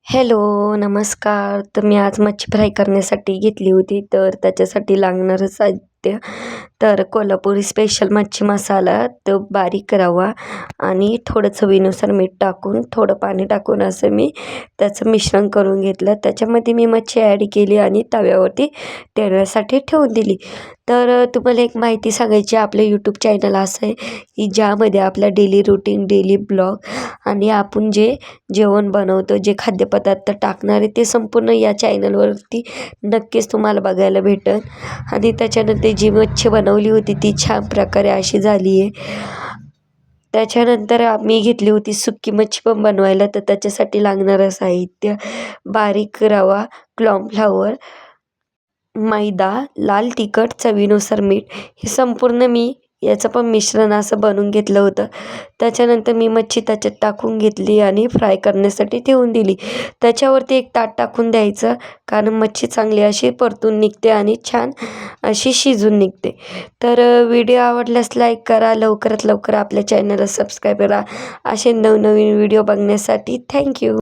Hello, नमस्कार. तर मी आज मच्छी फ्राय करण्यासाठी घेतली होती. तर त्याच्यासाठी लागणारं साहित्य, तर कोल्हापुरी स्पेशल मच्छी मसाला तो बारीक रवा आणि थोडं चवीनुसार मीठ टाकून थोडं पाणी टाकून असं मी त्याचं मिश्रण करून घेतलं. त्याच्यामध्ये मी मच्छी ॲड केली आणि तव्यावरती तळण्यासाठी ठेवून दिली. तर तुम्हाला एक माहिती सांगायची, आपलं यूट्यूब चॅनल असं आहे की ज्यामध्ये आपला डेली रूटीन, डेली ब्लॉग आणि आपण जे जेवण बनवतो, जे खाद्यपदार्थ टाकणार आहे ते संपूर्ण या चॅनलवरती नक्कीच तुम्हाला बघायला भेटेल. आणि त्याच्यानंतर जी मच्छी बनवली होती ती छान प्रकारे अशी झाली आहे. त्याच्यानंतर मी घेतली होती सुक्की मच्छी पण बनवायला. तर त्याच्यासाठी लागणारं साहित्य: बारीक रवा, कॉर्नफ्लॉवर, मैदा, लाल तिखट, चवीनुसार मीठ. हे संपूर्ण मी याचं पण मिश्रण असं बनवून घेतलं होतं. त्याच्यानंतर मी मच्छी त्याच्यात टाकून घेतली आणि फ्राय करण्यासाठी ठेवून दिली. त्याच्यावरती एक ताट टाकून द्यायचं, कारण मच्छी चांगली अशी परतून निघते आणि छान अशी शिजून निघते. तर व्हिडिओ आवडल्यास लाईक करा. लवकरात लवकर आपल्या चॅनलला सबस्क्राईब करा असे नवनवीन व्हिडिओ बघण्यासाठी. थँक्यू.